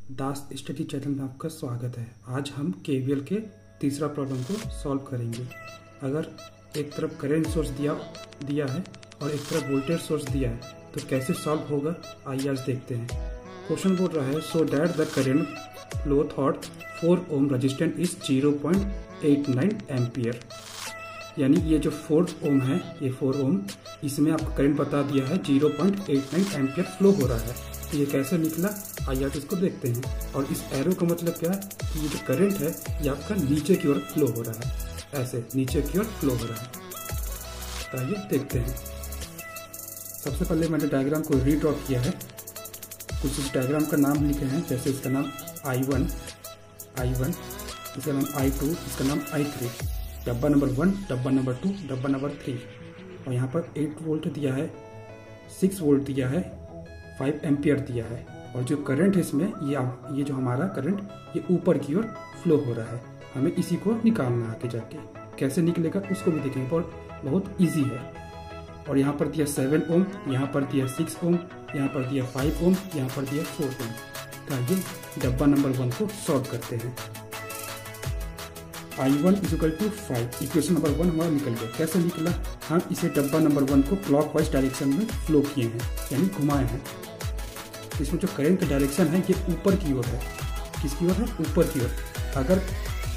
दास study channel में आपका स्वागत है। आज हम केवीएल के तीसरा प्रॉब्लम को सॉल्व करेंगे। अगर एक तरफ करंट सोर्स दिया है और एक तरफ वोल्टेज सोर्स दिया है तो कैसे सॉल्व होगा, आइए आज देखते हैं। क्वेश्चन बोल रहा है so that the current flow thought 4 ohm resistance is 0.89 ampere. यानी ये जो 4 ओम है, ये 4 ओम, इसमें आपको करंट बता दिया है 0.89 एम्पियर फ्लो हो रहा है। तो ये कैसे निकला, आइए आप इसको देखते हैं। और इस एरो का मतलब क्या है कि ये जो करंट है ये आपका नीचे की ओर फ्लो हो रहा है, ऐसे नीचे की ओर फ्लो हो रहा है। तो आइए देखते हैं। सबसे पहले मैंने डायग्राम को रीड्रॉ किया है। कुछ इस डायग्राम का नाम लिखे हैं, जैसे इसका नाम I1, इसका नाम I2, इसका नाम I3, डब्बा नंबर 1, डब्बा नंबर 2, डब्बा नंबर 3। और यहाँ पर 8 वोल्ट दिया है, 6 वोल्ट दिया है, 5 एम्पियर दिया है। और जो करंट है इसमें, ये जो हमारा करंट ये ऊपर की ओर फ्लो हो रहा है। हमें इसी को निकालना आगे जाके। कैसे निकलेगा उसको भी देखेंगे, बहुत इजी है। और यहाँ पर दिया 7 ओम, यहाँ पर दिया 6 ओम, यहाँ पर दिया 5 ओम, यहाँ पर दिया 4 ओम। तो आइए डब्बा नंबर 1 को सॉल्व करते हैं। I1 = 5, इक्वेशन नंबर 1 हमारा निकल गया। कैसे निकला, हम इसे डब्बा नंबर 1 को क्लॉकवाइज डायरेक्शन में फ्लो किए हैं, यानी घुमाए हैं। इसमें जो करंट का डायरेक्शन है ये ऊपर की ओर है। किसकी ओर है? ऊपर की ओर। अगर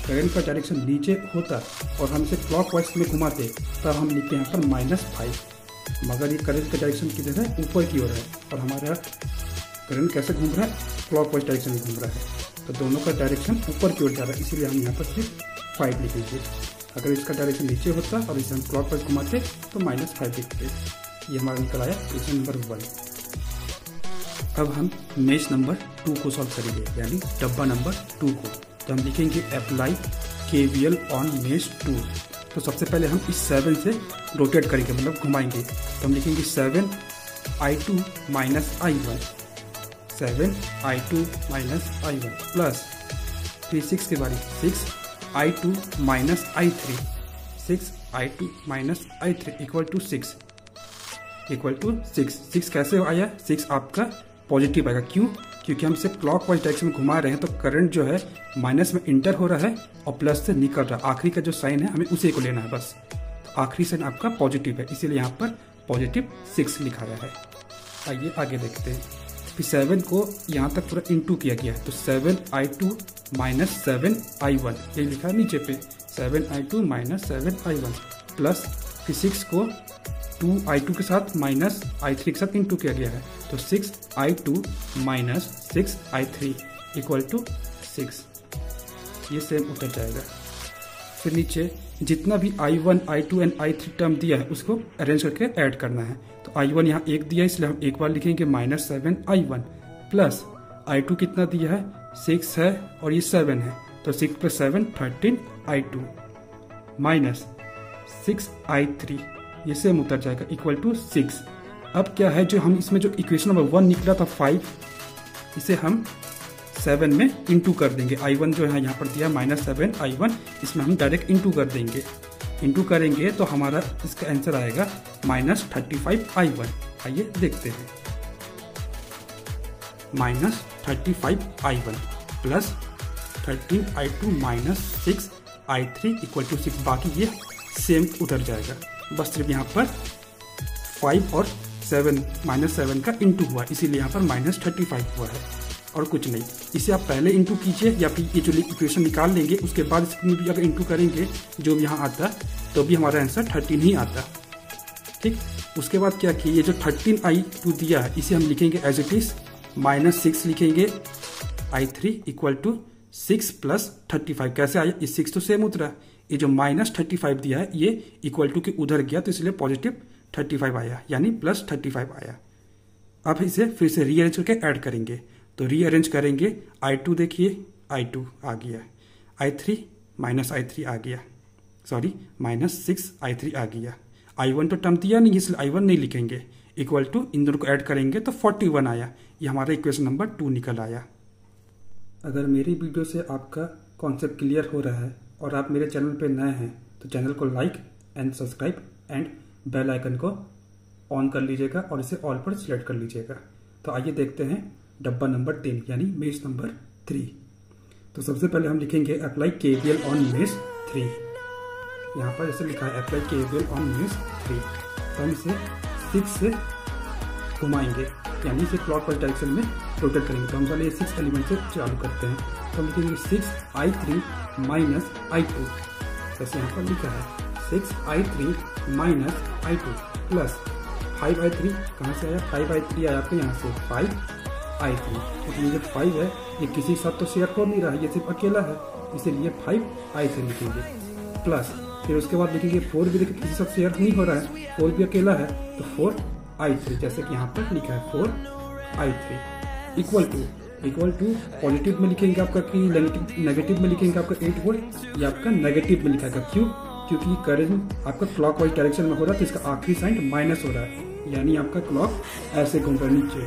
करंट का डायरेक्शन नीचे होता और हम इसे क्लॉकवाइज में घुमाते तब हम लिखते हैं यहाँ पर -5। मगर ये करंट का डायरेक्शन किधर है? ऊपर की ओर है। और हमारा करंट कैसे घूम रहा है? क्लॉकवाइज डायरेक्शन में घूम रहा है। तो दोनों का डायरेक्शन ऊपर की ओर जा रहा है, इसीलिए हम यहाँ पर सिर्फ 5 लिखेंगे। अगर इसका डायरेक्शन नीचे होता और इसे हम क्लॉकवाइज घुमाते तो -5 लिखते। ये हमारा निकल आया क्वेश्चन नंबर 1। अब हम मेश नंबर 2 को सॉल्व करेंगे, यानी डब्बा नंबर 2 को। तो हम लिखेंगे अप्लाई केवीएल ऑन मेश 2। तो सबसे पहले हम इस 7 से रोटेट करेंगे, मतलब घुमाएंगे। तो हम लिखेंगे 7I2 - I1, 7I2 - I1 plus फिर 6 के बारी 6I2 - I3, 6I2 - I3 = 6 कैसे आया? 6 आपका पॉजिटिव आएगा। क्यों? क्योंकि हम इसे क्लॉकवाइज डायरेक्शन में घुमा रहे हैं, तो करंट जो है माइनस में इंटर हो रहा है और प्लस से निकल रहा है। आखिरी का जो साइन है हमें उसी को लेना है बस। तो आखिरी साइन आपका पॉजिटिव है, इसीलिए यहाँ पर पॉजिटिव 6 लिखाया है। आइए आगे देखते हैं। फिर 7 को यहाँ तक पूरा इंटू किया गया है, तो 7I2 - 7I1 ये लिखा है नीचे पे, 7I2 - 7I1 प्लस फिर 6 को 2I2 के साथ माइनस I3 के साथ इंटू किया गया है, तो 6I2 - 6I3 = 6। ये सेम उतर जाएगा। फिर नीचे जितना भी I1, I2 and I3 term दिया है उसको अरेंज करके ऐड करना है। तो I1 यहाँ 1 दिया है, इसलिए हम एक बार लिखेंगे -7I1 प्लस I2 कितना दिया है? 6 है और ये 7 है, तो 6 + 7 13I2 माइनस 6I3, ये सेम उतर जाएगा = 6। अब क्या है, जो हम इसमें जो इक्वेशन नंबर 1 निकला था 5, इसे हम 7 में इंटू कर देंगे। I1 जो है यहाँ पर दिया -7I1, इसमें हम डायरेक्ट इंटू कर देंगे। इंटू करेंगे तो हमारा इसका आंसर आएगा -35I1। आइए देखते हैं। -35I1 plus 13I2 - 6I3 = 6। बाकी ये सेम उतर जाएगा, बस सिर्फ यहाँ पर 5 और 7 -7 का इंटू हुआ, इसीलिए यहाँ पर -35 हुआ है और कुछ नहीं। इसे आप पहले इंटू कीजिए या फिर ये जो इक्वेशन निकाल लेंगे उसके बाद इसमें भी अगर इंटू करेंगे जो भी यहाँ आता तो भी हमारा आंसर 13 ही आता। ठीक, उसके बाद क्या किए, ये जो 13I2 दिया है इसे हम लिखेंगे एज इट इज, -6 लिखेंगे I3 = 6 + 35। कैसे आया? ये 6 तो सेम उतरा, ये जो -35 दिया है ये इक्वल टू के उधर गया, तो इसलिए +35 आया, यानी +35 आया। अब इसे फिर से रीअरेंज करके ऐड करेंगे। तो रीअरेंज करेंगे, I2 देखिए, I2 आ गया, I3 -I3 आ गया, सॉरी -6I3 आ गया। I1 तो टर्म दिया नहीं, इसलिए I1 नहीं लिखेंगे, = इन दोनों को ऐड करेंगे तो 41 आया। ये हमारा इक्वेशन नंबर 2 निकल आया। अगर मेरी वीडियो से आपका कॉन्सेप्ट क्लियर हो रहा है और आप मेरे चैनल पे नए हैं तो चैनल को like and subscribe and bell icon को ऑन कर लीजिएगा और इसे ऑल पर सिलेक्ट कर लीजिएगा। तो आइए देखते हैं डब्बा नंबर 10 यानी मेश नंबर 3। तो सबसे पहले हम लिखेंगे अप्लाई केवीएल ऑन मेश 3। यहाँ पर जैसे लिखा है अप्लाई केवीएल ऑन मेश 3, तो हम इसे 6 से घुमाएंगे यानी इसे क्लॉकवाइज डायरेक्शन में रोटेट करेंगे। तो हम पहले ये 6 एलिमेंट से चालू करते हैं। तो हम लिखेंगे 6i3 माइनस i2, जैसे यहाँ पर लिखा है 6i3 minus i2 plus 5i3, कहाँ से आया 5i3 आया आपके यहाँ से 5i3, इसलिए जो 5 है ये किसी के साथ तो शेयर हो नहीं रहा है, ये सिर्फ अकेला है, इसीलिए 5i3 लिखेंगे प्लस फिर उसके बाद लिखेंगे 4 भी किसी के साथ शेयर नहीं हो रहा है, 4 भी अकेला है तो 4i3, जैसे कि यहाँ पर लिखा है 4i3 इक्वल टू पॉजिटिव में लिखेंगे आपका कि नेगेटिव में लिखेंगे आपका 8 वोल्ट, या आपका नेगेटिव में लिखा क्यों, क्योंकि करंट आपका क्लॉकवाइज डायरेक्शन में हो रहा है तो इसका आखिरी साइन माइनस हो रहा है, यानी आपका क्लॉक ऐसे घूम रहा है नीचे,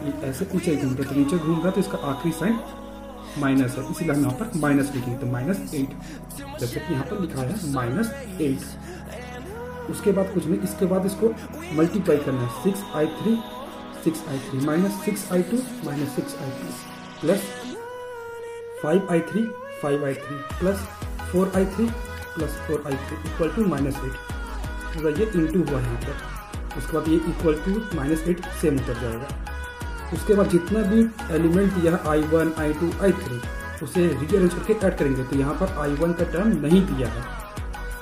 ये ऐसे नीचे घूम रहा है, तो नीचे घूम रहा है तो इसका आखिरी साइन माइनस है, इसीलिए हम यहाँ पर माइनस लिखेंगे, तो -8, जैसे कि यहाँ पर लिखा है -8। उसके बाद कुछ नहीं, इसके बाद इसको मल्टीप्लाई करना है, 6i3 minus 6i2 minus 6i2 plus 5i3 plus 4i3 plus 4i3 equal to -8। पूरा ये इंटू हुआ है यहाँ पर, उसके बाद ये इक्वल टू -8 सेम उतर जाएगा। उसके बाद जितना भी एलिमेंट दिया है i1, i2, i3 उसे रीअरेंज करके ऐड करेंगे। तो यहाँ पर i1 का टर्म नहीं दिया है,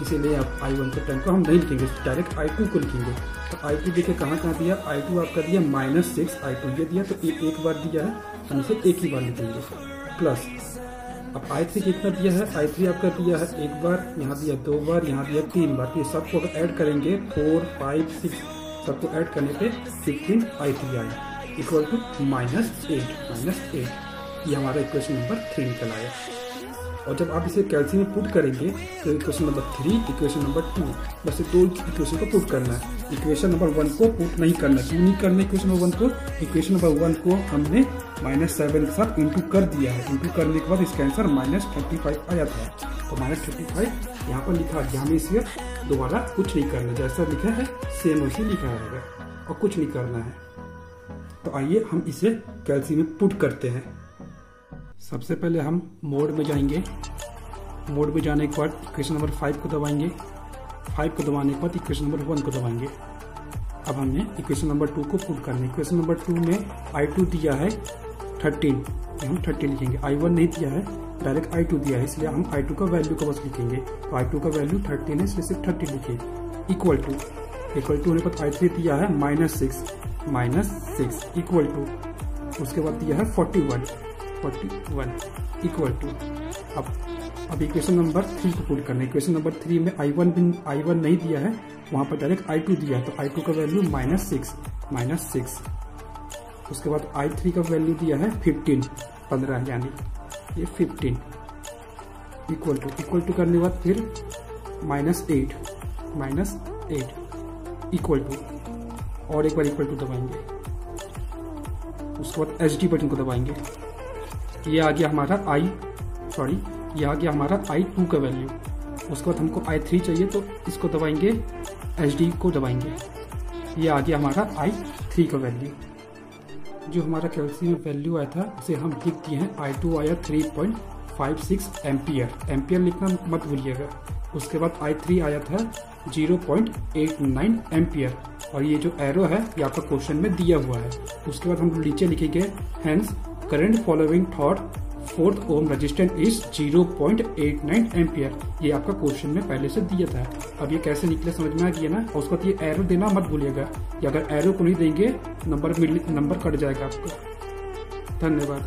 इसीलिए आप i1 के टर्म को हम नहीं लिखेंगे, डायरेक्ट i2 को लिखेंगे। तो i2 देखिए कहाँ दिया, i2 आपका दिया -6, i2 ये दिया तो एक बार दिया है, हम इसे एक ही बार लिखेंगे प्लस अब i3 कितना दिया है, i3 आपका दिया है एक बार, यहाँ दिया 2 बार, यहाँ दिया 3 बार, ये सबको अगर ऐड करेंगे 4, 5, 6 सबको ऐड करने पे 15i3 आया इक्वल टू -8 ये हमारा इक्वेशन नंबर 3 निकल आया। और जब आप इसे कैलसी में पुट करेंगे तो इक्वेशन नंबर 3, इक्वेशन नंबर 2, बस दो इक्वेशन को पुट करना है, इक्वेशन नंबर 1 को पुट नहीं करना। क्यों नहीं करना इक्वेशन नंबर 1 को, इक्वेशन नंबर 1 को हमने -7 के साथ इंटू कर दिया है, इंटू करने के बाद इसका आंसर -35 आया था, तो -35 यहाँ पर लिखा है, हमें इसे दोबारा कुछ नहीं करना, जैसा लिखा है सेम वैसे लिखा है और कुछ नहीं करना है। तो आइए हम इसे कैलसी में पुट करते हैं। सबसे पहले हम मोड में जाएंगे, मोड में जाने के बाद इक्वेशन नंबर 5 को दबाएंगे, 5 को दबाने के बाद इक्वेशन नंबर 1 को दबाएंगे। अब हमने इक्वेशन नंबर 2 को पुट करना है। इक्वेशन नंबर 2 में i2 दिया है 13, हम 30 लिखेंगे, i1 नहीं दिया है, डायरेक्ट i2 दिया है, इसलिए हम i2 का वैल्यू को बस लिखेंगे। तो i2 का वैल्यू 13 है, इसलिए सिर्फ 30 लिखे, इक्वल टू होने पर i3 दिया है -6 इक्वल टू, उसके बाद दिया है 41 इक्वल टू। अब इक्वेशन नंबर 3 को पुट करना है। इक्वेशन नंबर 3 में i1 नहीं दिया है, वहां पर डायरेक्ट i2 दिया है, तो i2 का वैल्यू -6, उसके बाद i3 का वैल्यू दिया है 15 यानी ये 15 इक्वल टू करने के बाद फिर -8 इक्वल टू, और एक बार इक्वल टू दबाएंगे, उसके बाद HD बटन को दबाएंगे। ये आ गया हमारा ये आ गया हमारा i2 का वैल्यू। उसके बाद हमको i3 चाहिए तो इसको दबाएंगे, HD को दबाएंगे, ये आ गया हमारा i3 का वैल्यू। जो हमारा कैलसी में वैल्यू आया था उसे हम लिख दिए हैं, i2 आया 3.56 एम्पियर लिखना मत भूलिएगा। उसके बाद i3 आया था 0.89 एम्पियर, और ये जो एरो है ये आपका क्वेश्चन में दिया हुआ है। उसके बाद हम नीचे लिखेंगे hence current following thought 4th ohm resistance is 0.89 ampere, ये आपका क्वेश्चन में पहले से दिया था। अब ये कैसे निकले समझ में आ गया ना। और उसके बाद ये एरो देना मत भूलिएगा, या अगर एरो को नहीं देंगे नंबर कट जाएगा आपका। धन्यवाद।